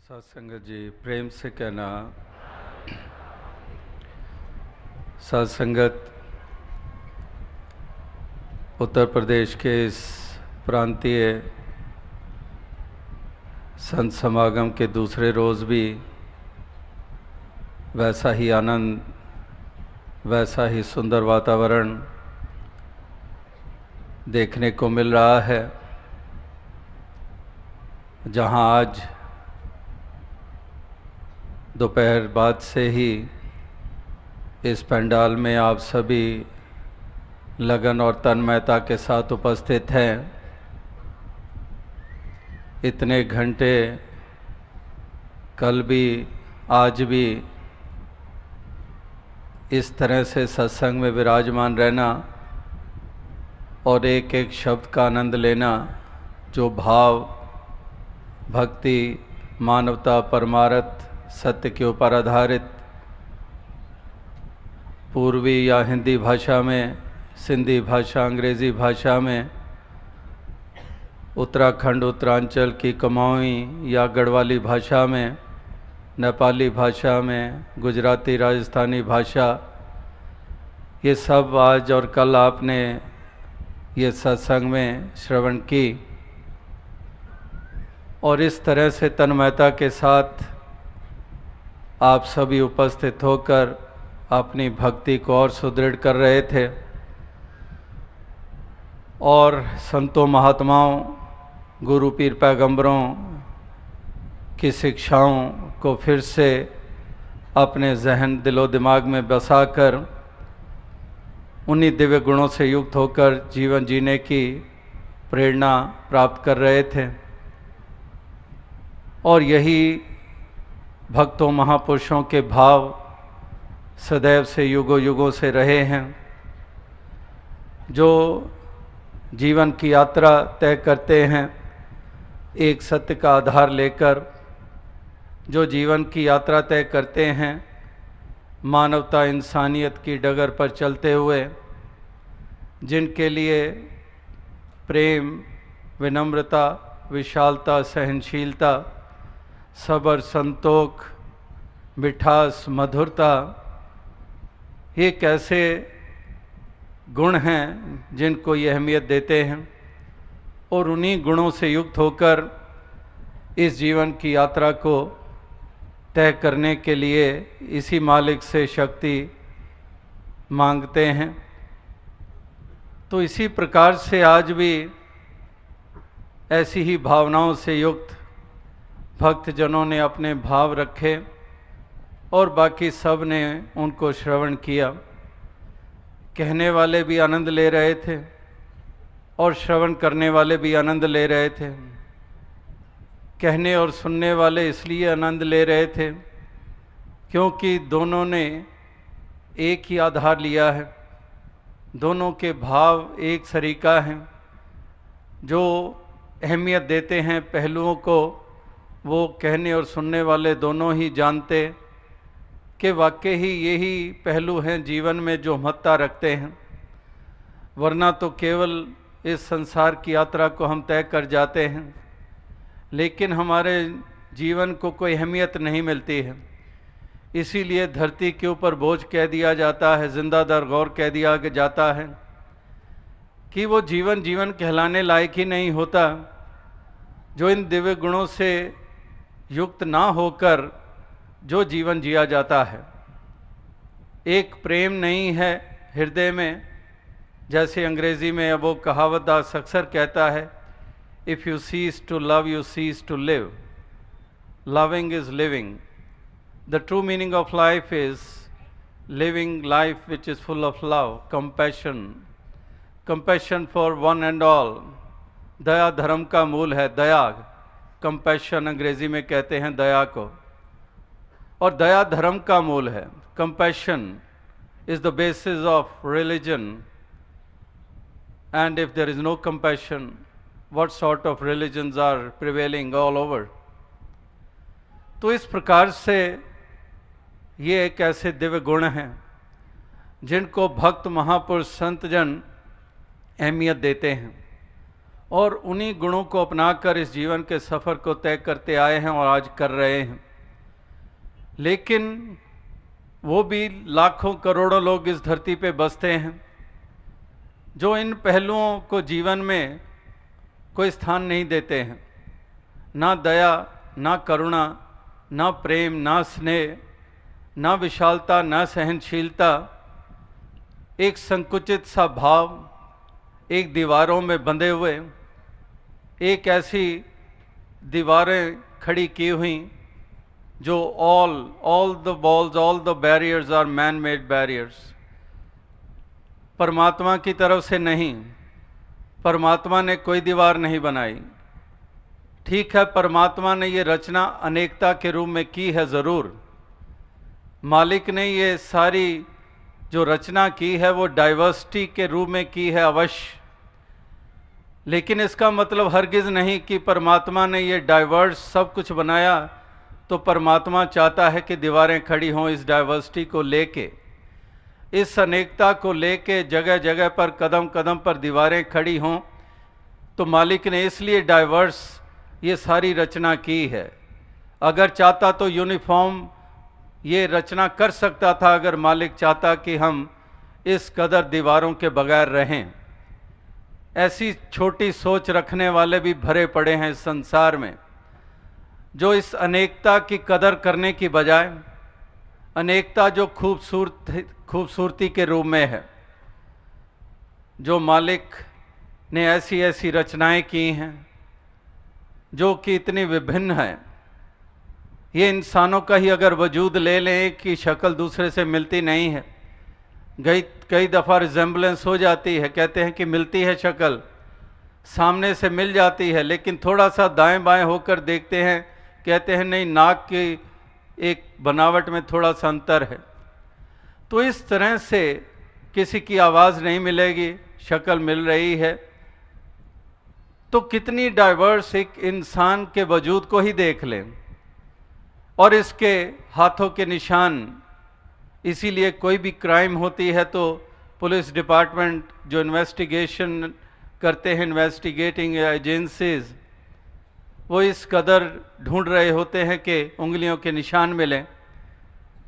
सत्संगत जी प्रेम से कहना। सत्संगत उत्तर प्रदेश के इस प्रांतीय संत समागम के दूसरे रोज़ भी वैसा ही आनंद, वैसा ही सुंदर वातावरण देखने को मिल रहा है, जहां आज दोपहर बाद से ही इस पंडाल में आप सभी लगन और तन्मयता के साथ उपस्थित हैं। इतने घंटे कल भी आज भी इस तरह से सत्संग में विराजमान रहना और एक एक शब्द का आनंद लेना, जो भाव, भक्ति, मानवता, परमार्थ, सत्य के ऊपर आधारित पूर्वी या हिंदी भाषा में, सिंधी भाषा, अंग्रेज़ी भाषा में, उत्तराखंड उत्तरांचल की कुमाऊनी या गढ़वाली भाषा में, नेपाली भाषा में, गुजराती राजस्थानी भाषा, ये सब आज और कल आपने ये सत्संग में श्रवण की और इस तरह से तन्मयता के साथ आप सभी उपस्थित होकर अपनी भक्ति को और सुदृढ़ कर रहे थे और संतों, महात्माओं, गुरु, पीर, पैगंबरों की शिक्षाओं को फिर से अपने जहन, दिलो दिमाग में बसाकर उन्हीं दिव्य गुणों से युक्त होकर जीवन जीने की प्रेरणा प्राप्त कर रहे थे। और यही भक्तों, महापुरुषों के भाव सदैव से, युगों युगों से रहे हैं, जो जीवन की यात्रा तय करते हैं एक सत्य का आधार लेकर, जो जीवन की यात्रा तय करते हैं मानवता, इंसानियत की डगर पर चलते हुए, जिनके लिए प्रेम, विनम्रता, विशालता, सहनशीलता, सब्र, संतोख, मिठास, मधुरता, ये कैसे गुण हैं जिनको ये अहमियत देते हैं और उन्हीं गुणों से युक्त होकर इस जीवन की यात्रा को तय करने के लिए इसी मालिक से शक्ति मांगते हैं। तो इसी प्रकार से आज भी ऐसी ही भावनाओं से युक्त भक्तजनों ने अपने भाव रखे और बाकी सब ने उनको श्रवण किया। कहने वाले भी आनंद ले रहे थे और श्रवण करने वाले भी आनंद ले रहे थे। कहने और सुनने वाले इसलिए आनंद ले रहे थे क्योंकि दोनों ने एक ही आधार लिया है, दोनों के भाव एक सरीका हैं। जो अहमियत देते हैं पहलुओं को, वो कहने और सुनने वाले दोनों ही जानते कि वाकई ही यही पहलू हैं जीवन में जो महत्ता रखते हैं, वरना तो केवल इस संसार की यात्रा को हम तय कर जाते हैं लेकिन हमारे जीवन को कोई अहमियत नहीं मिलती है। इसीलिए धरती के ऊपर बोझ कह दिया जाता है, जिंदा दर गौर कह दिया जाता है कि वो जीवन जीवन कहलाने लायक ही नहीं होता जो इन दिव्य गुणों से युक्त ना होकर जो जीवन जिया जाता है। एक प्रेम नहीं है हृदय में, जैसे अंग्रेजी में वो कहावत दास अक्सर कहता है, if you cease to love, you cease to live. Loving is living. The true meaning of life is living life which is full of love, compassion, compassion for one and all. दया धर्म का मूल है, दया, compassion अंग्रेजी में कहते हैं दया को, और दया धर्म का मूल है। Compassion is the basis of religion, and if there is no compassion, what sort of religions are prevailing all over? तो इस प्रकार से ये एक ऐसे दिव्य गुण हैं जिनको भक्त, महापुरुष, संतजन अहमियत देते हैं और उन्हीं गुणों को अपनाकर इस जीवन के सफ़र को तय करते आए हैं और आज कर रहे हैं। लेकिन वो भी लाखों करोड़ों लोग इस धरती पे बसते हैं जो इन पहलुओं को जीवन में कोई स्थान नहीं देते हैं। ना दया, ना करुणा, ना प्रेम, ना स्नेह, ना विशालता, ना सहनशीलता, एक संकुचित सा भाव, एक दीवारों में बंधे हुए, एक ऐसी दीवारें खड़ी की हुई जो all the walls, all the barriers are man-made barriers। परमात्मा की तरफ से नहीं, परमात्मा ने कोई दीवार नहीं बनाई। ठीक है, परमात्मा ने ये रचना अनेकता के रूप में की है ज़रूर, मालिक ने ये सारी जो रचना की है वो डाइवर्सिटी के रूप में की है अवश्य, लेकिन इसका मतलब हरगिज़ नहीं कि परमात्मा ने ये डाइवर्स सब कुछ बनाया तो परमात्मा चाहता है कि दीवारें खड़ी हों इस डाइवर्सिटी को लेके, इस अनेकता को लेके जगह जगह पर कदम कदम पर दीवारें खड़ी हों। तो मालिक ने इसलिए डाइवर्स ये सारी रचना की है। अगर चाहता तो यूनिफॉर्म ये रचना कर सकता था, अगर मालिक चाहता कि हम इस कदर दीवारों के बगैर रहें। ऐसी छोटी सोच रखने वाले भी भरे पड़े हैं इस संसार में, जो इस अनेकता की कदर करने की बजाय, अनेकता जो खूबसूरती के रूप में है, जो मालिक ने ऐसी ऐसी रचनाएं की हैं जो कि इतनी विभिन्न है। ये इंसानों का ही अगर वजूद ले लें, एक की शक्ल दूसरे से मिलती नहीं है, कई दफ़ा रिजेंबलेंस हो जाती है, कहते हैं कि मिलती है शक्ल, सामने से मिल जाती है, लेकिन थोड़ा सा दाएं बाएं होकर देखते हैं, कहते हैं नहीं, नाक की एक बनावट में थोड़ा सा अंतर है। तो इस तरह से किसी की आवाज़ नहीं मिलेगी, शक्ल मिल रही है। तो कितनी डाइवर्स एक इंसान के वजूद को ही देख लें, और इसके हाथों के निशान। इसीलिए कोई भी क्राइम होती है तो पुलिस डिपार्टमेंट जो इन्वेस्टिगेशन करते हैं, इन्वेस्टिगेटिंग एजेंसीज, वो इस कदर ढूंढ रहे होते हैं कि उंगलियों के निशान मिलें।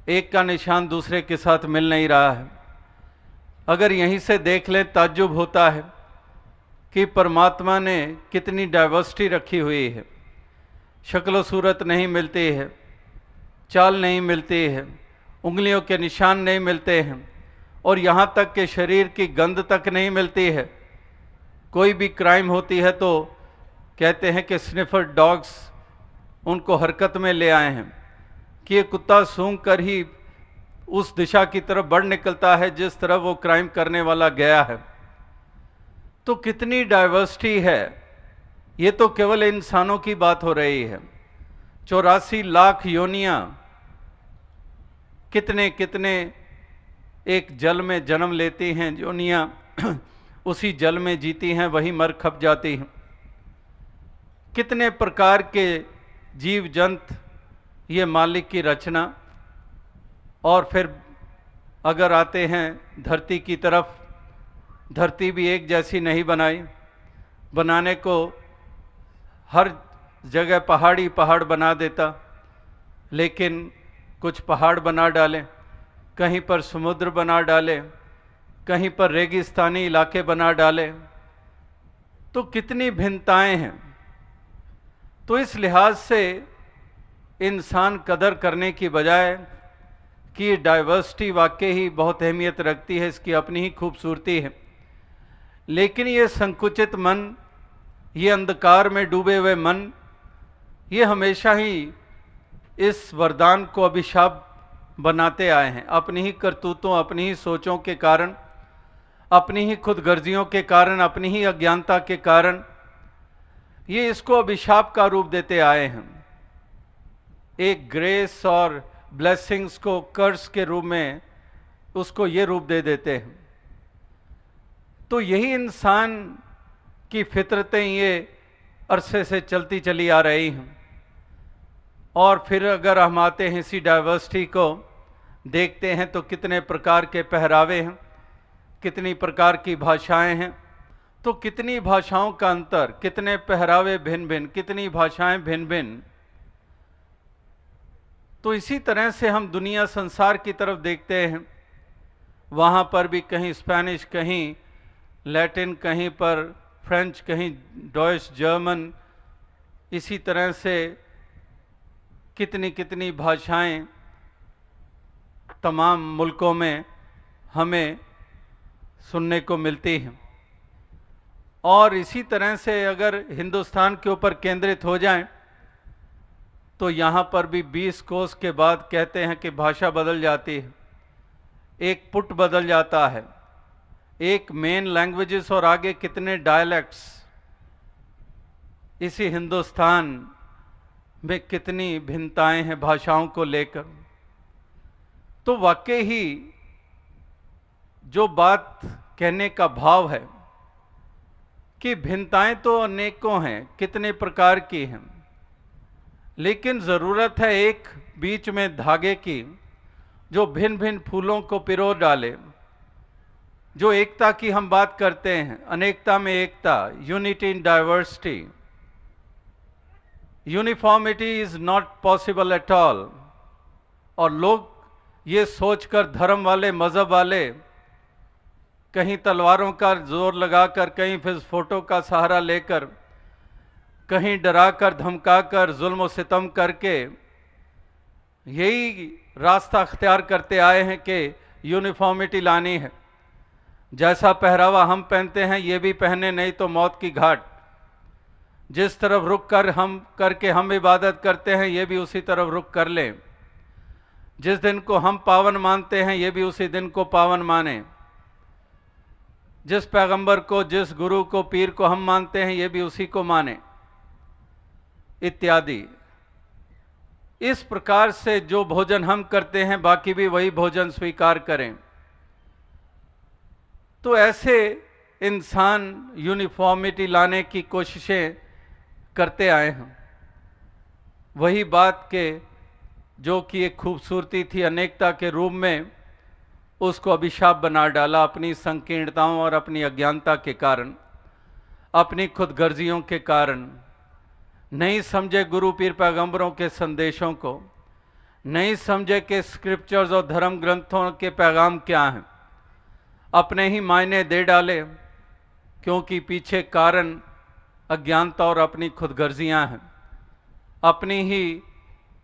एक का निशान दूसरे के साथ मिल नहीं रहा है। अगर यहीं से देख लें, ताज्जुब होता है कि परमात्मा ने कितनी डाइवर्सिटी रखी हुई है। शक्ल सूरत नहीं मिलती है, चाल नहीं मिलती है, उंगलियों के निशान नहीं मिलते हैं, और यहाँ तक कि शरीर की गंध तक नहीं मिलती है। कोई भी क्राइम होती है तो कहते हैं कि स्निफर डॉग्स उनको हरकत में ले आए हैं कि ये कुत्ता सूंघ कर ही उस दिशा की तरफ बढ़ निकलता है जिस तरफ वो क्राइम करने वाला गया है। तो कितनी डाइवर्सिटी है। ये तो केवल इंसानों की बात हो रही है। 84 लाख योनियां, कितने कितने एक जल में जन्म लेती हैं योनियां, उसी जल में जीती हैं, वही मर खप जाती हैं। कितने प्रकार के जीव जंतु, ये मालिक की रचना। और फिर अगर आते हैं धरती की तरफ, धरती भी एक जैसी नहीं बनाई। बनाने को हर जगह पहाड़ी पहाड़ बना देता, लेकिन कुछ पहाड़ बना डाले, कहीं पर समुद्र बना डाले, कहीं पर रेगिस्तानी इलाके बना डाले। तो कितनी भिन्नताएं हैं। तो इस लिहाज से इंसान कदर करने की बजाय कि डाइवर्सिटी वाकई ही बहुत अहमियत रखती है, इसकी अपनी ही खूबसूरती है, लेकिन ये संकुचित मन, ये अंधकार में डूबे हुए मन, ये हमेशा ही इस वरदान को अभिशाप बनाते आए हैं। अपनी ही करतूतों, अपनी ही सोचों के कारण, अपनी ही खुदगर्जियों के कारण, अपनी ही अज्ञानता के कारण ये इसको अभिशाप का रूप देते आए हैं। एक ग्रेस और ब्लेसिंग्स को कर्स के रूप में उसको ये रूप दे देते हैं। तो यही इंसान की फितरतें ये अरसे से चलती चली आ रही हैं। और फिर अगर हम आते हैं इसी डाइवर्सिटी को देखते हैं तो कितने प्रकार के पहरावे हैं, कितनी प्रकार की भाषाएं हैं। तो कितनी भाषाओं का अंतर, कितने पहरावे भिन्न भिन्न, कितनी भाषाएं भिन्न भिन्न। तो इसी तरह से हम दुनिया संसार की तरफ देखते हैं, वहाँ पर भी कहीं स्पेनिश, कहीं लैटिन, कहीं पर फ्रेंच, कहीं डॉइश, जर्मन, इसी तरह से कितनी कितनी भाषाएं तमाम मुल्कों में हमें सुनने को मिलती हैं। और इसी तरह से अगर हिंदुस्तान के ऊपर केंद्रित हो जाएं, तो यहाँ पर भी 20 कोस के बाद कहते हैं कि भाषा बदल जाती है, एक पुट बदल जाता है, एक मेन लैंग्वेजेस और आगे कितने डायलेक्ट्स। इसी हिंदुस्तान में कितनी भिन्नताएं हैं भाषाओं को लेकर। तो वाकई ही जो बात कहने का भाव है कि भिन्नताएं तो अनेकों हैं, कितने प्रकार की हैं, लेकिन ज़रूरत है एक बीच में धागे की जो भिन्न भिन्न फूलों को पिरो डाले। जो एकता की हम बात करते हैं, अनेकता में एकता, unity in diversity. Uniformity is not possible at all. और लोग ये सोचकर, धर्म वाले, मज़हब वाले, कहीं तलवारों का जोर लगाकर, कहीं फिर फोटो का सहारा लेकर, कहीं डराकर धमकाकर, जुल्म और सितम करके यही रास्ता अख्तियार करते आए हैं कि यूनिफॉर्मिटी लानी है। जैसा पहरावा हम पहनते हैं ये भी पहने, नहीं तो मौत की घाट। जिस तरफ रुक कर हम इबादत करते हैं ये भी उसी तरफ रुक कर लें। जिस दिन को हम पावन मानते हैं ये भी उसी दिन को पावन माने। जिस पैगंबर को, जिस गुरु को, पीर को हम मानते हैं ये भी उसी को माने, इत्यादि। इस प्रकार से जो भोजन हम करते हैं बाकी भी वही भोजन स्वीकार करें। तो ऐसे इंसान यूनिफॉर्मिटी लाने की कोशिशें करते आए हैं। वही बात के जो कि एक खूबसूरती थी अनेकता के रूप में, उसको अभिशाप बना डाला अपनी संकीर्णताओं और अपनी अज्ञानता के कारण, अपनी खुदगर्जियों के कारण। नहीं समझे गुरु पीर पैगंबरों के संदेशों को, नहीं समझे कि स्क्रिप्चर्स और धर्म ग्रंथों के पैगाम क्या हैं। अपने ही मायने दे डाले, क्योंकि पीछे कारण अज्ञानता और अपनी खुदगर्जियां हैं। अपनी ही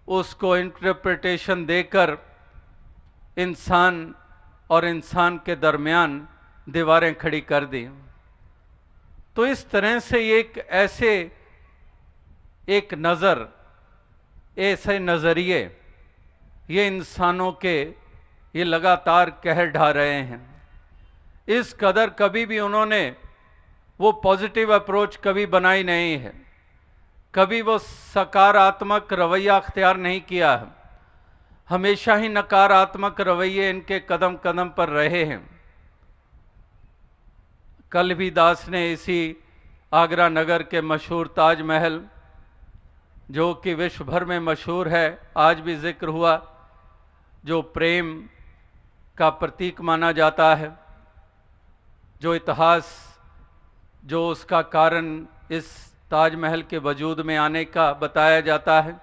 उसको इंटरप्रिटेशन देकर इंसान और इंसान के दरमियान दीवारें खड़ी कर दी। तो इस तरह से एक नज़र, ऐसे नज़रिए ये इंसानों के ये लगातार कहर ढा रहे हैं। इस कदर कभी भी उन्होंने वो पॉजिटिव अप्रोच कभी बनाई नहीं है, कभी वो सकारात्मक रवैया अख्तियार नहीं किया है। हमेशा ही नकारात्मक रवैये इनके कदम कदम पर रहे हैं। कल भी दास ने इसी आगरा नगर के मशहूर ताजमहल, जो कि विश्व भर में मशहूर है, आज भी जिक्र हुआ, जो प्रेम का प्रतीक माना जाता है, जो इतिहास, जो उसका कारण इस ताजमहल के वजूद में आने का बताया जाता है।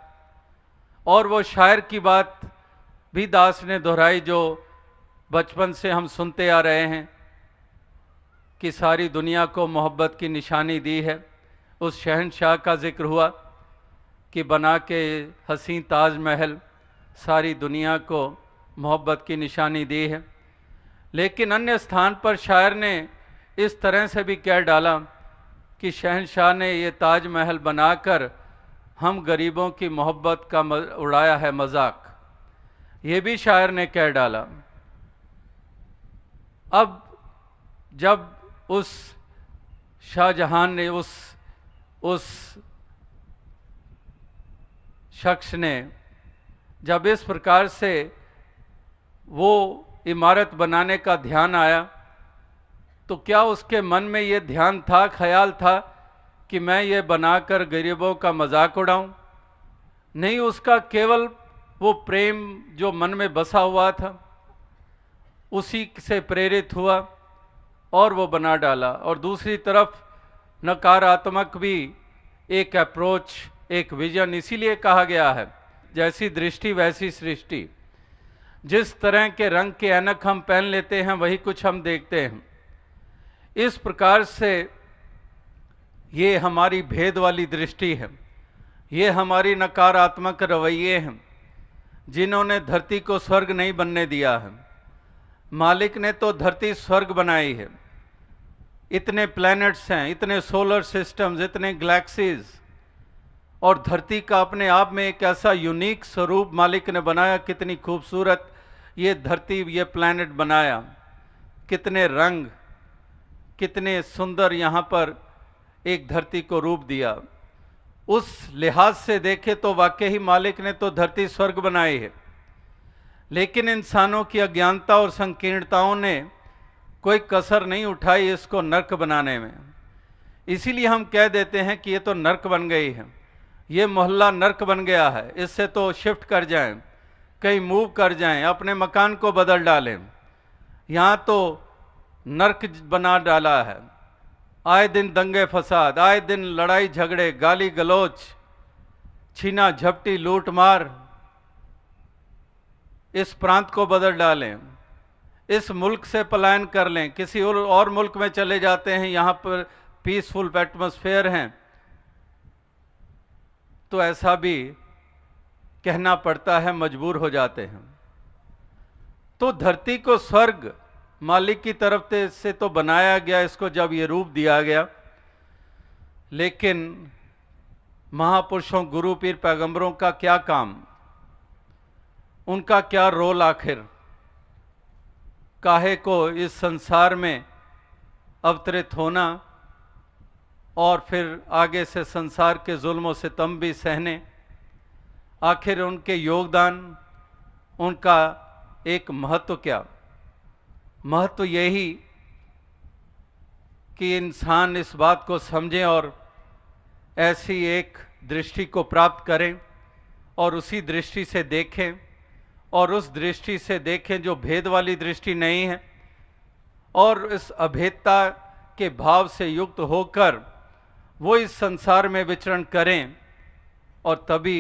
और वो शायर की बात भी दास ने दोहराई जो बचपन से हम सुनते आ रहे हैं कि सारी दुनिया को मोहब्बत की निशानी दी है। उस शहंशाह का जिक्र हुआ कि बना के हसीन ताजमहल सारी दुनिया को मोहब्बत की निशानी दी है। लेकिन अन्य स्थान पर शायर ने इस तरह से भी कह डाला कि शहंशाह ने ये ताजमहल बनाकर हम गरीबों की मोहब्बत का उड़ाया है मजाक। ये भी शायर ने कह डाला। अब जब उस शाहजहां ने, उस शख्स ने जब इस प्रकार से वो इमारत बनाने का ध्यान आया, तो क्या उसके मन में ये ध्यान था, ख्याल था कि मैं ये बनाकर गरीबों का मजाक उड़ाऊं? नहीं, उसका केवल वो प्रेम जो मन में बसा हुआ था उसी से प्रेरित हुआ और वो बना डाला। और दूसरी तरफ नकारात्मक भी एक अप्रोच, एक विजन। इसीलिए कहा गया है जैसी दृष्टि वैसी सृष्टि। जिस तरह के रंग के ऐनक हम पहन लेते हैं वही कुछ हम देखते हैं। इस प्रकार से ये हमारी भेद वाली दृष्टि है, ये हमारी नकारात्मक रवैये हैं जिन्होंने धरती को स्वर्ग नहीं बनने दिया है। मालिक ने तो धरती स्वर्ग बनाई है। इतने प्लैनेट्स हैं, इतने सोलर सिस्टम्स, इतने गैलेक्सीज, और धरती का अपने आप में एक ऐसा यूनिक स्वरूप मालिक ने बनाया। कितनी खूबसूरत ये धरती, ये प्लैनेट बनाया, कितने रंग, कितने सुंदर यहाँ पर एक धरती को रूप दिया। उस लिहाज से देखे तो वाकई ही मालिक ने तो धरती स्वर्ग बनाई है। लेकिन इंसानों की अज्ञानता और संकीर्णताओं ने कोई कसर नहीं उठाई इसको नर्क बनाने में। इसीलिए हम कह देते हैं कि ये तो नर्क बन गई है, ये मोहल्ला नर्क बन गया है, इससे तो शिफ्ट कर जाएं, कहीं मूव कर जाएं, अपने मकान को बदल डालें। यहाँ तो नर्क बना डाला है। आए दिन दंगे फसाद, आए दिन लड़ाई झगड़े, गाली गलौज, छीना झपटी, लूट मार। इस प्रांत को बदल डालें, इस मुल्क से पलायन कर लें, किसी और मुल्क में चले जाते हैं, यहाँ पर पीसफुल एटमॉस्फेयर हैं, तो ऐसा भी कहना पड़ता है, मजबूर हो जाते हैं। तो धरती को स्वर्ग मालिक की तरफ से तो बनाया गया, इसको जब ये रूप दिया गया। लेकिन महापुरुषों, गुरु पीर पैगंबरों का क्या काम, उनका क्या रोल आखिर? काहे को इस संसार में अवतरित होना और फिर आगे से संसार के जुल्म सितम भी सहने? आखिर उनके योगदान, उनका एक महत्व क्या? महत्व यही कि इंसान इस बात को समझें और ऐसी एक दृष्टि को प्राप्त करें और उसी दृष्टि से देखें, और उस दृष्टि से देखें जो भेद वाली दृष्टि नहीं है, और इस अभेदता के भाव से युक्त होकर वो इस संसार में विचरण करें, और तभी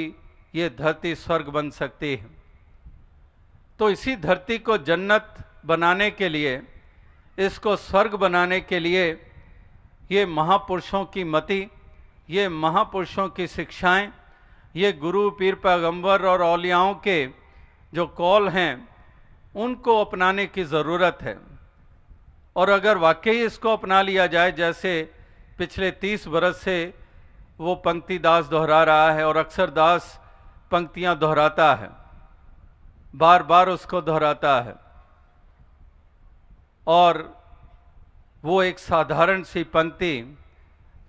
ये धरती स्वर्ग बन सकती है। तो इसी धरती को जन्नत बनाने के लिए, इसको स्वर्ग बनाने के लिए ये महापुरुषों की मति, ये महापुरुषों की शिक्षाएं, ये गुरु पीर पैगंबर और औलियाओं के जो कॉल हैं, उनको अपनाने की ज़रूरत है। और अगर वाकई इसको अपना लिया जाए, जैसे पिछले 30 बरस से वो पंक्ति दास दोहरा रहा है, और अक्सर दास पंक्तियां दोहराता है, बार बार उसको दोहराता है, और वो एक साधारण सी पंक्ति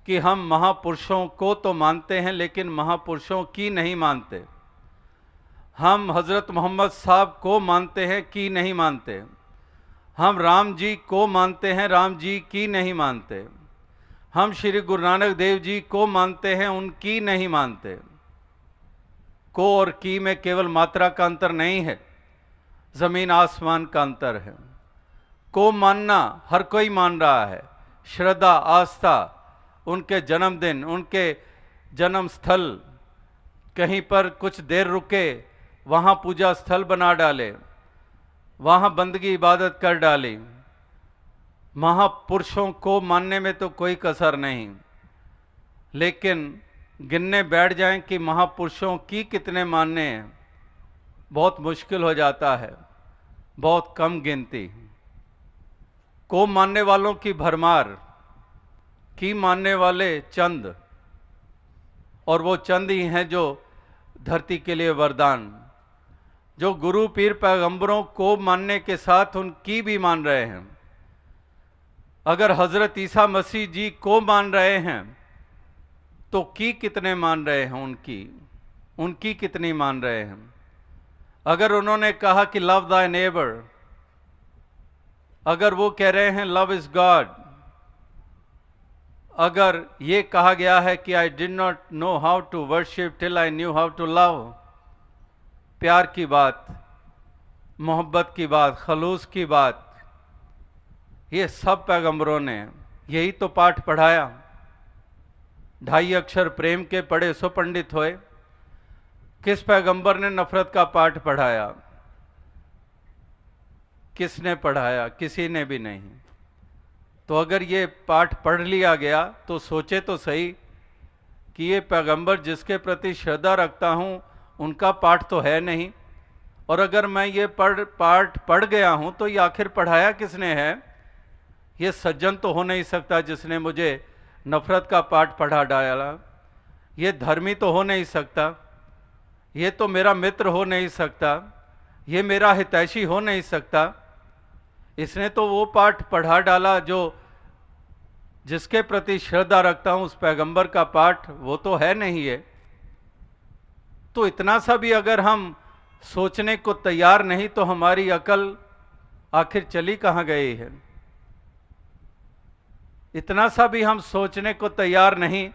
कि हम महापुरुषों को तो मानते हैं लेकिन महापुरुषों की नहीं मानते। हम हज़रत मोहम्मद साहब को मानते हैं कि नहीं मानते। हम राम जी को मानते हैं, राम जी की नहीं मानते। हम श्री गुरु नानक देव जी को मानते हैं, उनकी नहीं मानते। को और की में केवल मात्रा का अंतर नहीं है, ज़मीन आसमान का अंतर है। को मानना हर कोई मान रहा है, श्रद्धा, आस्था, उनके जन्मदिन, उनके जन्म स्थल, कहीं पर कुछ देर रुके, वहाँ पूजा स्थल बना डाले, वहाँ बंदगी इबादत कर डाली। महापुरुषों को मानने में तो कोई कसर नहीं, लेकिन गिनने बैठ जाएं कि महापुरुषों की कितने मानने हैं, बहुत मुश्किल हो जाता है, बहुत कम गिनती। को मानने वालों की भरमार, की मानने वाले चंद, और वो चंद ही हैं जो धरती के लिए वरदान, जो गुरु पीर पैगंबरों को मानने के साथ उनकी भी मान रहे हैं। अगर हजरत ईसा मसीह जी को मान रहे हैं तो की कितने मान रहे हैं, उनकी कितनी मान रहे हैं? अगर उन्होंने कहा कि लव दाय नेबर, अगर वो कह रहे हैं लव इज गॉड, अगर ये कहा गया है कि I did not know how to worship till I knew how to love, प्यार की बात, मोहब्बत की बात, खलूस की बात, ये सब पैगंबरों ने यही तो पाठ पढ़ाया। 2.5 अक्षर प्रेम के पढ़े सो पंडित होए। किस पैगंबर ने नफरत का पाठ पढ़ाया? किसने पढ़ाया? किसी ने भी नहीं। तो अगर ये पाठ पढ़ लिया गया तो सोचे तो सही कि ये पैगंबर जिसके प्रति श्रद्धा रखता हूँ उनका पाठ तो है नहीं, और अगर मैं ये पाठ पढ़ गया हूँ तो ये आखिर पढ़ाया किसने है? ये सज्जन तो हो नहीं सकता जिसने मुझे नफरत का पाठ पढ़ा डाला। ये धर्मी तो हो नहीं सकता, ये तो मेरा मित्र हो नहीं सकता, ये मेरा हितैषी हो नहीं सकता। इसने तो वो पाठ पढ़ा डाला जो जिसके प्रति श्रद्धा रखता हूं, उस पैगंबर का पाठ वो तो है नहीं है। तो इतना सा भी अगर हम सोचने को तैयार नहीं तो हमारी अकल आखिर चली कहां गई है? इतना सा भी हम सोचने को तैयार नहीं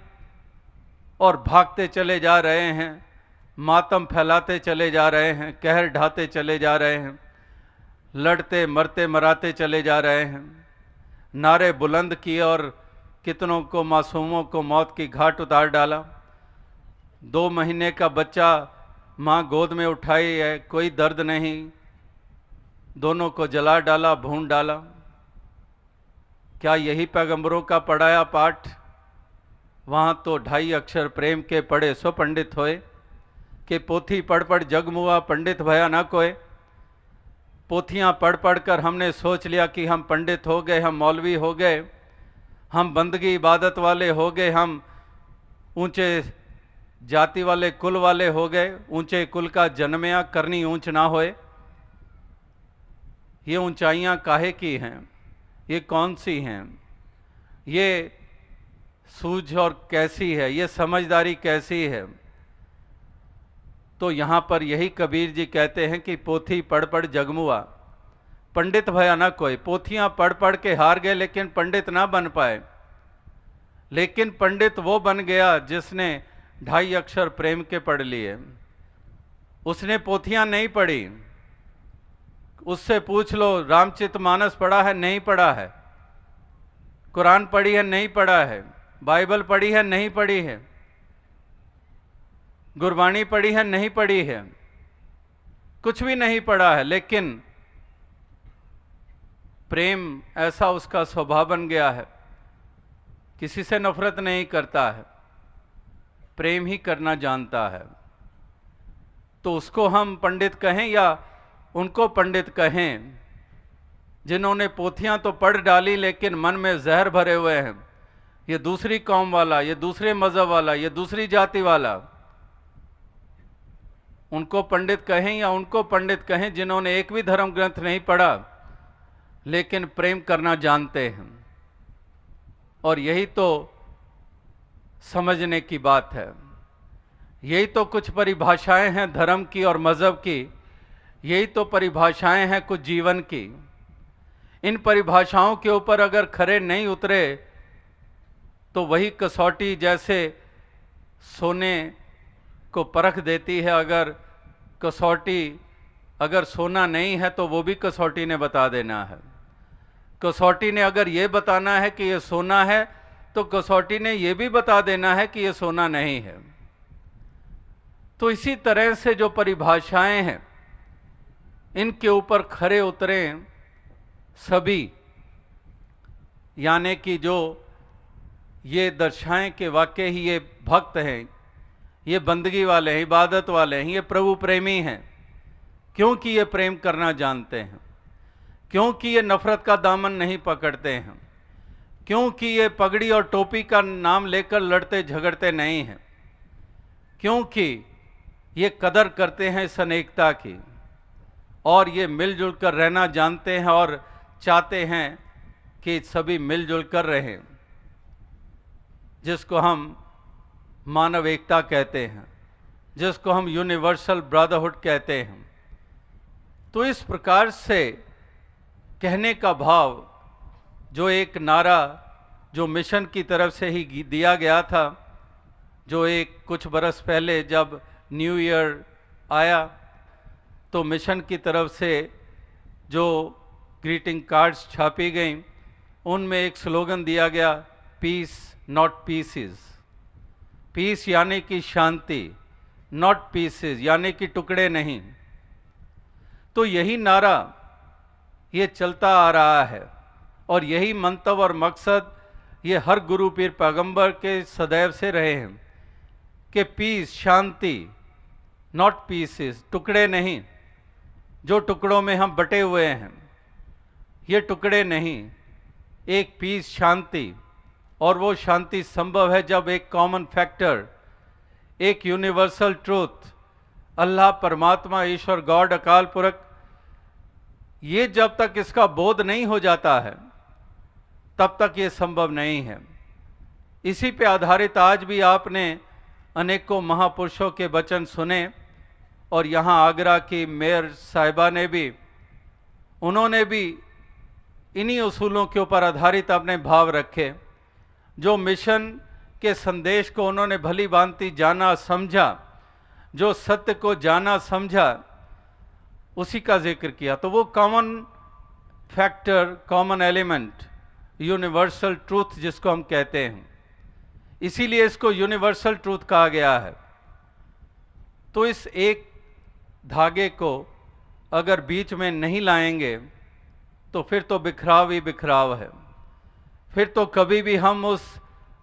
और भागते चले जा रहे हैं, मातम फैलाते चले जा रहे हैं, कहर ढाते चले जा रहे हैं, लड़ते मरते मराते चले जा रहे हैं, नारे बुलंद किए और कितनों को मासूमों को मौत की घाट उतार डाला। 2 महीने का बच्चा माँ गोद में उठाई है, कोई दर्द नहीं, दोनों को जला डाला, भून डाला। क्या यही पैगंबरों का पढ़ाया पाठ? वहाँ तो 2.5 अक्षर प्रेम के पढ़े सो पंडित होए, कि पोथी पढ़ पढ़ जग मुआ पंडित भया ना कोय। पोथियाँ पढ़ पढ़ कर हमने सोच लिया कि हम पंडित हो गए, हम मौलवी हो गए, हम बंदगी इबादत वाले हो गए, हम ऊंचे जाति वाले कुल वाले हो गए। ऊंचे कुल का जन्मया करनी ऊंच ना होए। ये ऊंचाइयाँ काहे की हैं? ये कौन सी हैं? ये सूझ और कैसी है? ये समझदारी कैसी है? तो यहाँ पर यही कबीर जी कहते हैं कि पोथी पढ़ पढ़ जगमुआ पंडित भया ना कोई। पोथियाँ पढ़ पढ़ के हार गए लेकिन पंडित ना बन पाए। लेकिन पंडित वो बन गया जिसने 2.5 अक्षर प्रेम के पढ़ लिए। उसने पोथियाँ नहीं पढ़ी। उससे पूछ लो, रामचरितमानस पढ़ा है? नहीं पढ़ा है। कुरान पढ़ी है? नहीं पढ़ा है। बाइबल पढ़ी है? नहीं पढ़ी है। गुरबाणी पढ़ी है? नहीं पढ़ी है। कुछ भी नहीं पढ़ा है, लेकिन प्रेम ऐसा उसका स्वभाव बन गया है, किसी से नफरत नहीं करता है, प्रेम ही करना जानता है। तो उसको हम पंडित कहें या उनको पंडित कहें जिन्होंने पोथियां तो पढ़ डाली लेकिन मन में जहर भरे हुए हैं? ये दूसरी कौम वाला, ये दूसरे मजहब वाला, ये दूसरी जाति वाला, उनको पंडित कहें या उनको पंडित कहें जिन्होंने एक भी धर्म ग्रंथ नहीं पढ़ा लेकिन प्रेम करना जानते हैं? और यही तो समझने की बात है। यही तो कुछ परिभाषाएं हैं धर्म की और मजहब की। यही तो परिभाषाएं हैं कुछ जीवन की। इन परिभाषाओं के ऊपर अगर खरे नहीं उतरे तो वही कसौटी जैसे सोने को परख देती है। अगर कसौटी, अगर सोना नहीं है तो वो भी कसौटी ने बता देना है। कसौटी ने अगर ये बताना है कि ये सोना है तो कसौटी ने ये भी बता देना है कि ये सोना नहीं है। तो इसी तरह से जो परिभाषाएं हैं इनके ऊपर खरे उतरें सभी, यानी कि जो ये दर्शाएं कि वाकई ही ये भक्त हैं, ये बंदगी वाले हैं, इबादत वाले हैं, ये प्रभु प्रेमी हैं, क्योंकि ये प्रेम करना जानते हैं, क्योंकि ये नफरत का दामन नहीं पकड़ते हैं, क्योंकि ये पगड़ी और टोपी का नाम लेकर लड़ते झगड़ते नहीं हैं, क्योंकि ये कदर करते हैं इस अनेकता की और ये मिलजुल कर रहना जानते हैं और चाहते हैं कि सभी मिलजुल कर रहें, जिसको हम मानव एकता कहते हैं, जिसको हम यूनिवर्सल ब्रदरहुड कहते हैं। तो इस प्रकार से कहने का भाव, जो एक नारा जो मिशन की तरफ से ही दिया गया था, जो एक कुछ बरस पहले जब न्यू ईयर आया तो मिशन की तरफ से जो ग्रीटिंग कार्ड्स छापी गई उनमें एक स्लोगन दिया गया, पीस नॉट पीसेस। पीस यानी कि शांति, नॉट पीसेस यानी कि टुकड़े नहीं। तो यही नारा ये चलता आ रहा है और यही मंतव और मकसद ये हर गुरु पीर पैगंबर के सदैव से रहे हैं कि पीस, शांति, नॉट पीसेस, टुकड़े नहीं। जो टुकड़ों में हम बटे हुए हैं ये टुकड़े नहीं, एक पीस, शांति। और वो शांति संभव है जब एक कॉमन फैक्टर, एक यूनिवर्सल ट्रूथ, अल्लाह, परमात्मा, ईश्वर, गॉड, अकाल पुरख, ये जब तक इसका बोध नहीं हो जाता है तब तक ये संभव नहीं है। इसी पे आधारित आज भी आपने अनेकों महापुरुषों के वचन सुने और यहाँ आगरा की मेयर साहिबा ने भी, उन्होंने भी इन्हीं उसूलों के ऊपर आधारित अपने भाव रखे। जो मिशन के संदेश को उन्होंने भली भांति जाना समझा, जो सत्य को जाना समझा, उसी का जिक्र किया। तो वो common factor, common element, universal truth जिसको हम कहते हैं, इसीलिए इसको यूनिवर्सल ट्रूथ कहा गया है। तो इस एक धागे को अगर बीच में नहीं लाएंगे तो फिर तो बिखराव ही बिखराव है। फिर तो कभी भी हम उस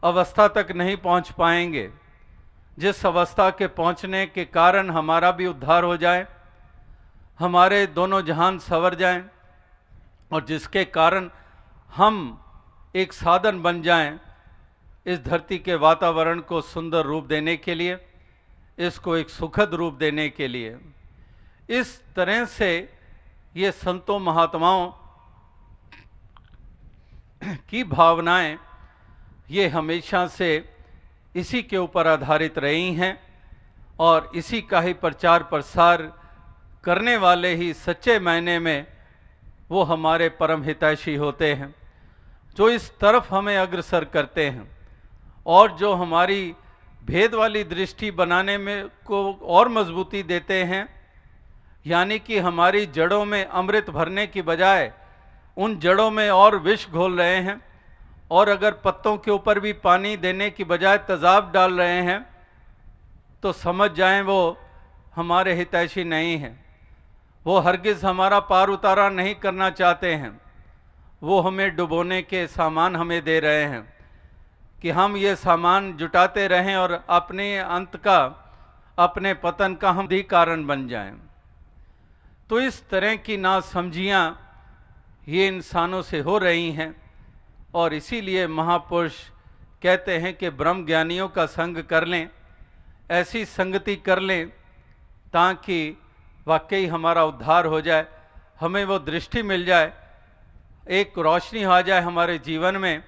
अवस्था तक नहीं पहुंच पाएंगे जिस अवस्था के पहुंचने के कारण हमारा भी उद्धार हो जाए, हमारे दोनों जहान संवर जाएं और जिसके कारण हम एक साधन बन जाएं इस धरती के वातावरण को सुंदर रूप देने के लिए, इसको एक सुखद रूप देने के लिए। इस तरह से ये संतों महात्माओं की भावनाएं ये हमेशा से इसी के ऊपर आधारित रही हैं और इसी का ही प्रचार प्रसार करने वाले ही सच्चे मायने में वो हमारे परम हितैषी होते हैं, जो इस तरफ हमें अग्रसर करते हैं और जो हमारी भेद वाली दृष्टि बनाने में को और मजबूती देते हैं। यानी कि हमारी जड़ों में अमृत भरने की बजाय उन जड़ों में और विष घोल रहे हैं, और अगर पत्तों के ऊपर भी पानी देने की बजाय तेजाब डाल रहे हैं तो समझ जाएं वो हमारे हितैषी नहीं हैं। वो हरगिज़ हमारा पार उतारा नहीं करना चाहते हैं, वो हमें डुबोने के सामान हमें दे रहे हैं कि हम ये सामान जुटाते रहें और अपने अंत का, अपने पतन का हम भी कारण बन जाएं। तो इस तरह की नासमझियाँ ये इंसानों से हो रही हैं और इसीलिए महापुरुष कहते हैं कि ब्रह्म ज्ञानियों का संग कर लें, ऐसी संगति कर लें ताकि वाकई हमारा उद्धार हो जाए, हमें वो दृष्टि मिल जाए, एक रोशनी आ जाए हमारे जीवन में,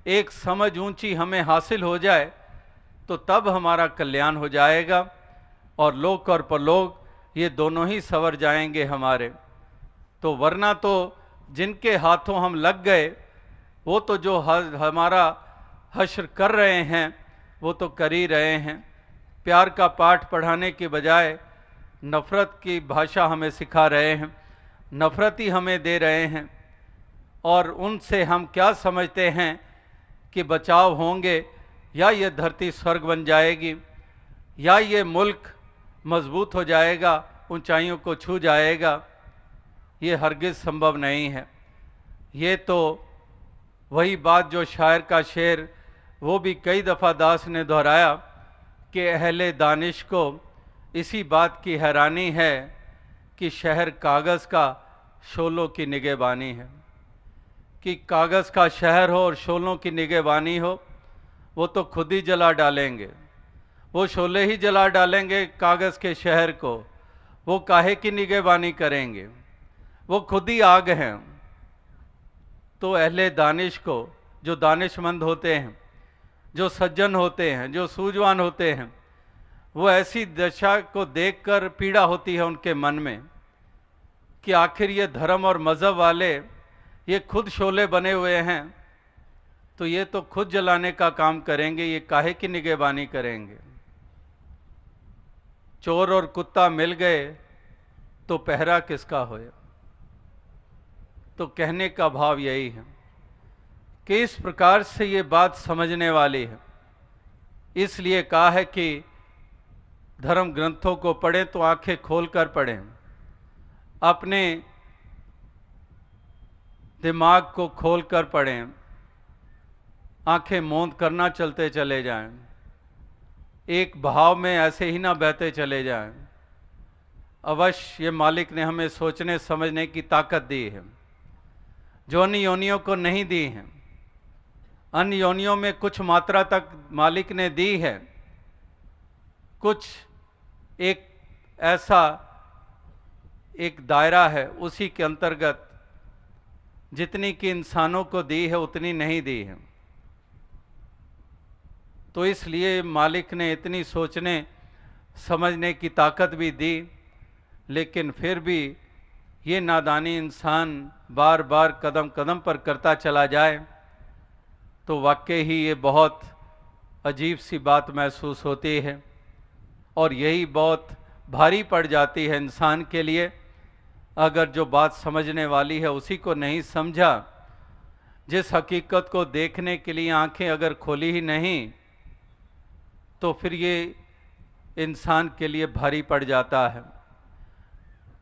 एक समझ ऊंची हमें हासिल हो जाए, तो तब हमारा कल्याण हो जाएगा और लोक और परलोक ये दोनों ही संवर जाएंगे हमारे। तो वरना तो जिनके हाथों हम लग गए वो तो जो हमारा हश्र कर रहे हैं वो तो कर ही रहे हैं। प्यार का पाठ पढ़ाने के बजाय नफ़रत की भाषा हमें सिखा रहे हैं, नफ़रत ही हमें दे रहे हैं। और उनसे हम क्या समझते हैं कि बचाव होंगे या ये धरती स्वर्ग बन जाएगी या ये मुल्क मजबूत हो जाएगा, ऊंचाइयों को छू जाएगा। ये हरगिज़ संभव नहीं है। ये तो वही बात जो शायर का शेर वो भी कई दफ़ा दास ने दोहराया कि अहले दानिश को इसी बात की हैरानी है कि शहर कागज़ का शोलों की निगहबानी है। कि कागज़ का शहर हो और शोलों की निगहबानी हो, वो तो खुद ही जला डालेंगे, वो शोले ही जला डालेंगे कागज़ के शहर को, वो काहे की निगहबानी करेंगे, वो खुद ही आग हैं। तो अहले दानिश को, जो दानिशमंद होते हैं, जो सज्जन होते हैं, जो सूझवान होते हैं, वो ऐसी दशा को देखकर पीड़ा होती है उनके मन में कि आखिर ये धर्म और मज़हब वाले ये खुद शोले बने हुए हैं, तो ये तो खुद जलाने का काम करेंगे, ये काहे की निगहबानी करेंगे। चोर और कुत्ता मिल गए तो पहरा किसका होए। तो कहने का भाव यही है कि इस प्रकार से ये बात समझने वाली है। इसलिए कहा है कि धर्म ग्रंथों को पढ़ें तो आंखें खोलकर पढ़ें, अपने दिमाग को खोलकर पढ़ें, आंखें मूंद करना चलते चले जाएं, एक भाव में ऐसे ही ना बहते चले जाएं। अवश्य ये मालिक ने हमें सोचने समझने की ताकत दी है, जो अन्य योनियों को नहीं दी है। अन्य योनियों में कुछ मात्रा तक मालिक ने दी है, कुछ एक ऐसा एक दायरा है, उसी के अंतर्गत जितनी कि इंसानों को दी है उतनी नहीं दी है। तो इसलिए मालिक ने इतनी सोचने समझने की ताकत भी दी, लेकिन फिर भी ये नादानी इंसान बार बार कदम कदम पर करता चला जाए तो वाकई ही ये बहुत अजीब सी बात महसूस होती है, और यही बहुत भारी पड़ जाती है इंसान के लिए, अगर जो बात समझने वाली है उसी को नहीं समझा। जिस हकीकत को देखने के लिए आंखें अगर खोली ही नहीं तो फिर ये इंसान के लिए भारी पड़ जाता है।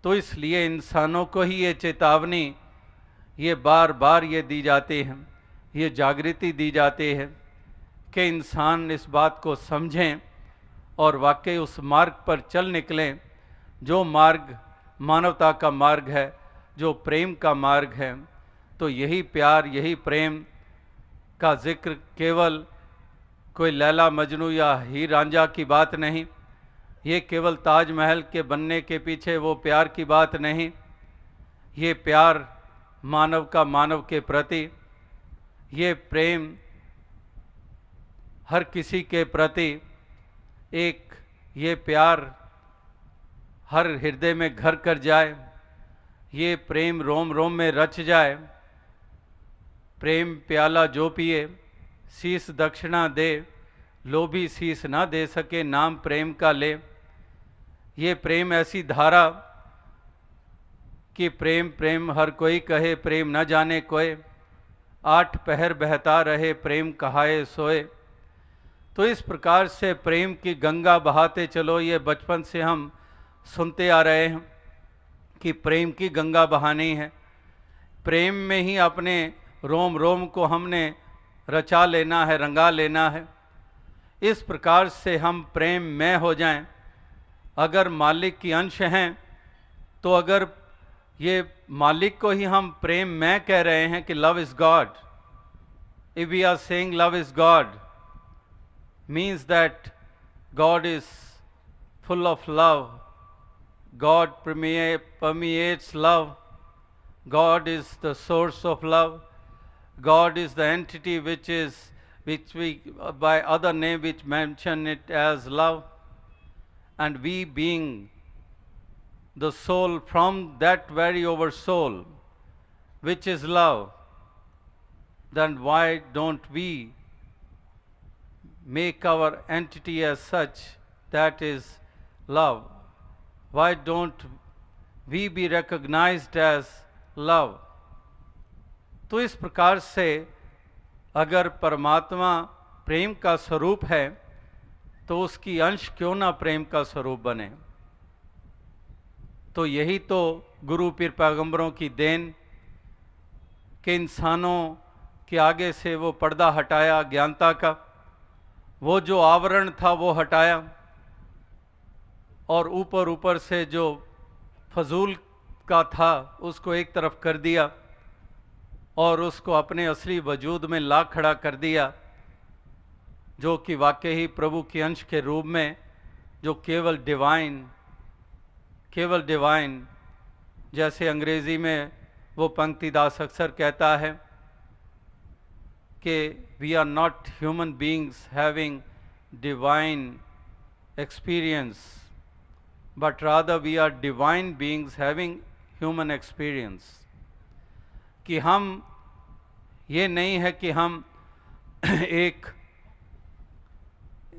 तो इसलिए इंसानों को ही ये चेतावनी ये बार बार ये दी जाती है, ये जागृति दी जाती है कि इंसान इस बात को समझें और वाकई उस मार्ग पर चल निकलें, जो मार्ग मानवता का मार्ग है, जो प्रेम का मार्ग है। तो यही प्यार, यही प्रेम का जिक्र केवल कोई लैला मजनू या हीर रांझा की बात नहीं, ये केवल ताजमहल के बनने के पीछे वो प्यार की बात नहीं, ये प्यार मानव का मानव के प्रति, ये प्रेम हर किसी के प्रति, एक ये प्यार हर हृदय में घर कर जाए, ये प्रेम रोम रोम में रच जाए। प्रेम प्याला जो पिए शीस दक्षिणा दे, लोभी शीस ना दे सके नाम प्रेम का ले। ये प्रेम ऐसी धारा कि प्रेम प्रेम हर कोई कहे, प्रेम न जाने कोय, आठ पहर बहता रहे प्रेम कहाए सोए। तो इस प्रकार से प्रेम की गंगा बहाते चलो, ये बचपन से हम सुनते आ रहे हैं कि प्रेम की गंगा बहानी है। प्रेम में ही अपने रोम रोम को हमने रचा लेना है, रंगा लेना है। इस प्रकार से हम प्रेम में हो जाएं। अगर मालिक की अंश हैं तो अगर ये मालिक को ही हम प्रेम में कह रहे हैं कि love is God, if we are saying love is God, means that God is full of love, God permeates love, God is the source of love, God is the entity which we by other name which mention it as love, and we being the soul from that very over soul which is love, then why don't we make our entity as such that is love? Why don't we be recognized as love? तो इस प्रकार से अगर परमात्मा प्रेम का स्वरूप है तो उसकी अंश क्यों ना प्रेम का स्वरूप बने। तो यही तो गुरु पीर पैगंबरों की देन कि इंसानों के आगे से वो पर्दा हटाया, ज्ञानता का वो जो आवरण था वो हटाया, और ऊपर ऊपर से जो फजूल का था उसको एक तरफ कर दिया और उसको अपने असली वजूद में ला खड़ा कर दिया, जो कि वाकई ही प्रभु के अंश के रूप में, जो केवल डिवाइन, जैसे अंग्रेजी में वो पंक्तिदास अक्सर कहता है कि we are not human beings having divine experience, but rather we are divine beings having human experience। कि हम ये नहीं है कि हम एक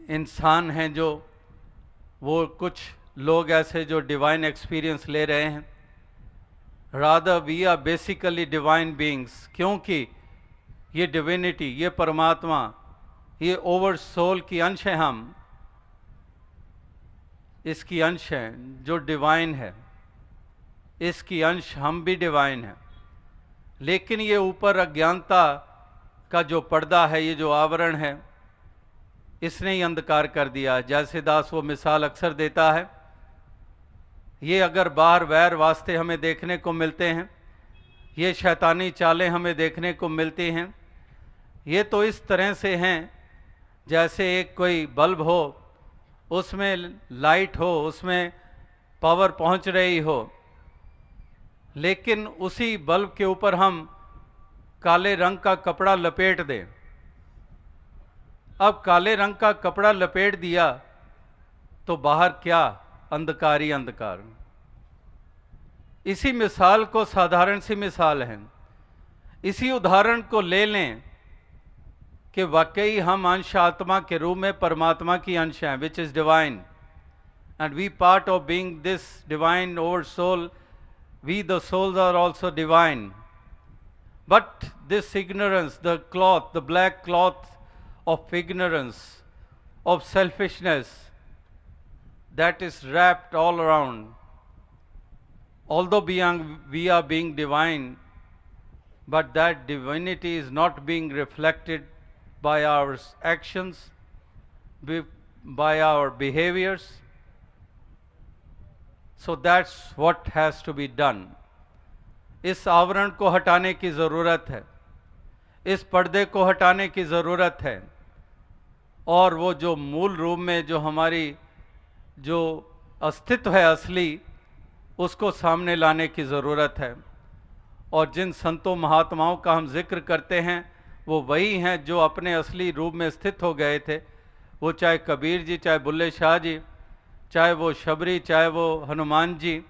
इंसान हैं जो वो कुछ लोग ऐसे जो डिवाइन एक्सपीरियंस ले रहे हैं, rather we are basically divine beings, क्योंकि ये डिविनिटी, ये परमात्मा, ये ओवर सोल की अंश है, हम इसकी अंश हैं, जो डिवाइन है, इसकी अंश हम भी डिवाइन हैं। लेकिन ये ऊपर अज्ञानता का जो पर्दा है, ये जो आवरण है, इसने ही अंधकार कर दिया। जैसे दास वो मिसाल अक्सर देता है, ये अगर बाहर वैर वास्ते हमें देखने को मिलते हैं, ये शैतानी चालें हमें देखने को मिलती हैं, ये तो इस तरह से हैं जैसे एक कोई बल्ब हो, उसमें लाइट हो, उसमें पावर पहुंच रही हो, लेकिन उसी बल्ब के ऊपर हम काले रंग का कपड़ा लपेट दें। अब काले रंग का कपड़ा लपेट दिया तो बाहर क्या? अंधकार ही अंधकार। इसी मिसाल को, साधारण सी मिसाल है, इसी उदाहरण को ले लें कि वाकई हम अंश आत्मा के रूप में परमात्मा की अंश हैं, which is divine, and we part of being this divine oversoul, we the souls are also divine. But this ignorance, the cloth, the black cloth of ignorance, of selfishness, that is wrapped all around. Although we are being divine, but that divinity is not being reflected by our actions, by our behaviors. So that's what has to be done. इस आवरण को हटाने की ज़रूरत है, इस पर्दे को हटाने की ज़रूरत है, और वो जो मूल रूप में जो हमारी जो अस्तित्व है असली, उसको सामने लाने की ज़रूरत है। और जिन संतों महात्माओं का हम जिक्र करते हैं, वो वही हैं जो अपने असली रूप में स्थित हो गए थे। वो चाहे कबीर जी, चाहे बुल्ले शाह जी, चाहे वो शबरी, चाहे वो हनुमान जी,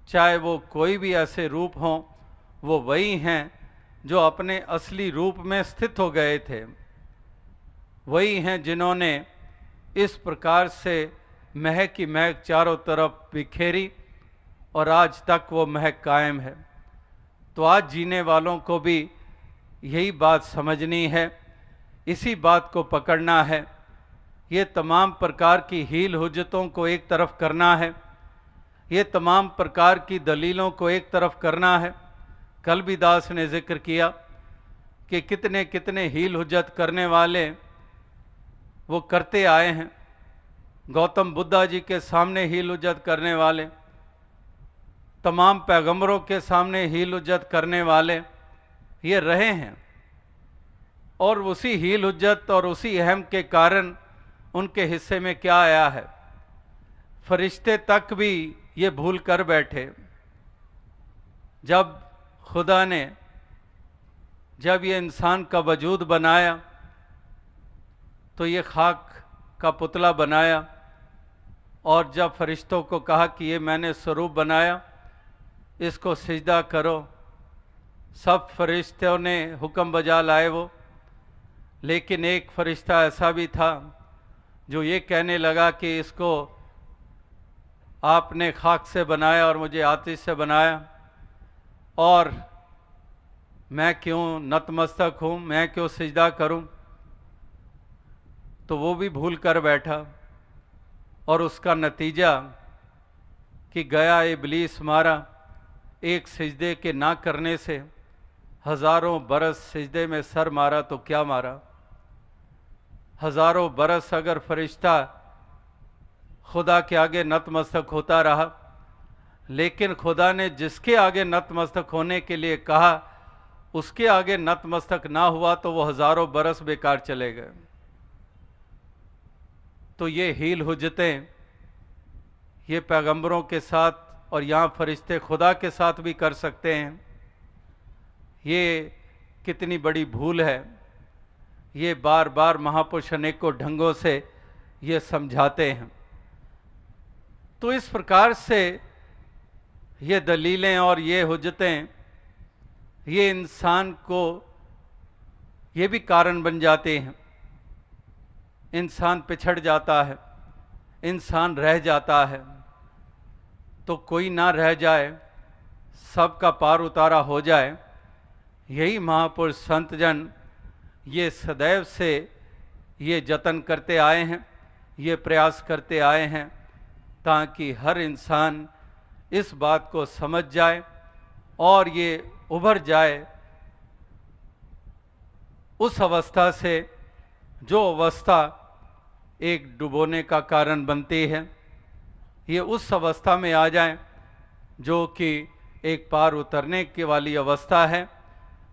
चाहे वो कोई भी ऐसे रूप हों, वो वही हैं जो अपने असली रूप में स्थित हो गए थे। वही हैं जिन्होंने इस प्रकार से महक की महक चारों तरफ बिखेरी, और आज तक वो महक कायम है। तो आज जीने वालों को भी यही बात समझनी है, इसी बात को पकड़ना है। ये तमाम प्रकार की हील हुज्जतों को एक तरफ करना है, ये तमाम प्रकार की दलीलों को एक तरफ करना है। कल भी दास ने जिक्र किया कि कितने कितने हील हुज्जत करने वाले वो करते आए हैं। गौतम बुद्धा जी के सामने हील हुज्जत करने वाले, तमाम पैगंबरों के सामने हील हुज्जत करने वाले ये रहे हैं, और उसी हील हुज्जत और उसी अहम के कारण उनके हिस्से में क्या आया है? फरिश्ते तक भी ये भूल कर बैठे। जब खुदा ने जब ये इंसान का वजूद बनाया तो ये खाक का पुतला बनाया, और जब फरिश्तों को कहा कि ये मैंने स्वरूप बनाया, इसको सिजदा करो, सब फरिश्तों ने हुक्म बजा लाए वो। लेकिन एक फरिश्ता ऐसा भी था जो ये कहने लगा कि इसको आपने खाक से बनाया और मुझे आतिश से बनाया, और मैं क्यों नतमस्तक हूँ, मैं क्यों सिजदा करूँ? तो वो भी भूल कर बैठा, और उसका नतीजा कि गया इब्लीस मारा। एक सिजदे के ना करने से हज़ारों बरस सिजदे में सर मारा तो क्या मारा? हज़ारों बरस अगर फरिश्ता खुदा के आगे नतमस्तक होता रहा, लेकिन खुदा ने जिसके आगे नतमस्तक होने के लिए कहा उसके आगे नतमस्तक ना हुआ तो वो हज़ारों बरस बेकार चले गए। तो ये हील हुज्जतें ये पैगंबरों के साथ और यहाँ फरिश्ते खुदा के साथ भी कर सकते हैं। ये कितनी बड़ी भूल है। ये बार बार महापुरुष अनेकों ढंगों से ये समझाते हैं। तो इस प्रकार से ये दलीलें और ये हुज्जतें ये इंसान को ये भी कारण बन जाते हैं। इंसान पिछड़ जाता है, इंसान रह जाता है। तो कोई ना रह जाए, सबका पार उतारा हो जाए, यही महापुरुष संत जन ये सदैव से ये जतन करते आए हैं, ये प्रयास करते आए हैं ताकि हर इंसान इस बात को समझ जाए और ये उभर जाए उस अवस्था से जो अवस्था एक डुबोने का कारण बनती है। ये उस अवस्था में आ जाए जो कि एक पार उतरने की वाली अवस्था है,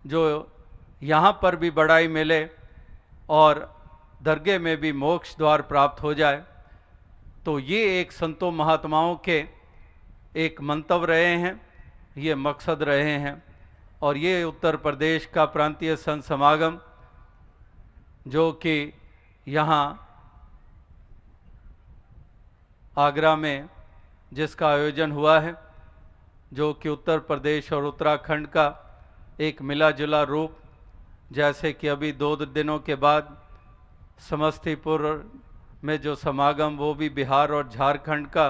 जो यहाँ पर भी बड़ाई मिले और दरगाह में भी मोक्ष द्वार प्राप्त हो जाए। तो ये एक संतों महात्माओं के एक मंतव्य रहे हैं, ये मकसद रहे हैं। और ये उत्तर प्रदेश का प्रांतीय संत समागम जो कि यहाँ आगरा में जिसका आयोजन हुआ है, जो कि उत्तर प्रदेश और उत्तराखंड का एक मिला जुला रूप, जैसे कि अभी 2 दिनों के बाद समस्तीपुर में जो समागम वो भी बिहार और झारखंड का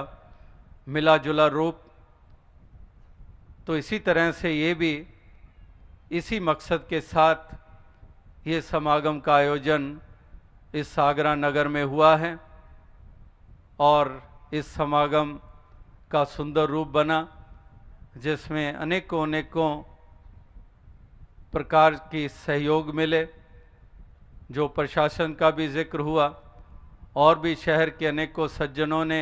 मिला जुला रूप, तो इसी तरह से ये भी इसी मकसद के साथ ये समागम का आयोजन इस आगरा नगर में हुआ है। और इस समागम का सुंदर रूप बना जिसमें अनेकों प्रकार की सहयोग मिले, जो प्रशासन का भी जिक्र हुआ और भी शहर के अनेकों सज्जनों ने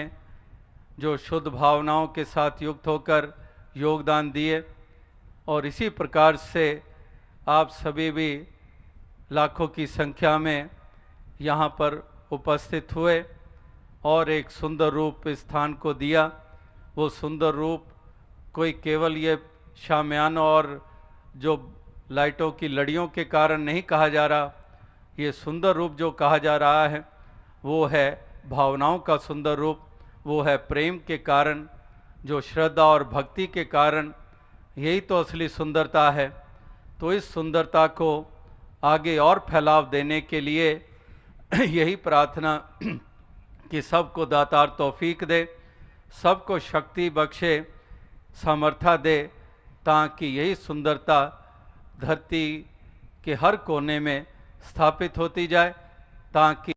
जो शुद्ध भावनाओं के साथ युक्त होकर योगदान दिए। और इसी प्रकार से आप सभी भी लाखों की संख्या में यहाँ पर उपस्थित हुए और एक सुंदर रूप स्थान को दिया। वो सुंदर रूप कोई केवल ये शामियाना और जो लाइटों की लड़ियों के कारण नहीं कहा जा रहा, ये सुंदर रूप जो कहा जा रहा है वो है भावनाओं का सुंदर रूप, वो है प्रेम के कारण, जो श्रद्धा और भक्ति के कारण, यही तो असली सुंदरता है। तो इस सुंदरता को आगे और फैलाव देने के लिए यही प्रार्थना कि सबको दातार तौफीक दे, सबको शक्ति बख्शे, सामर्थ्य दे, ताकि यही सुंदरता धरती के हर कोने में स्थापित होती जाए, ताकि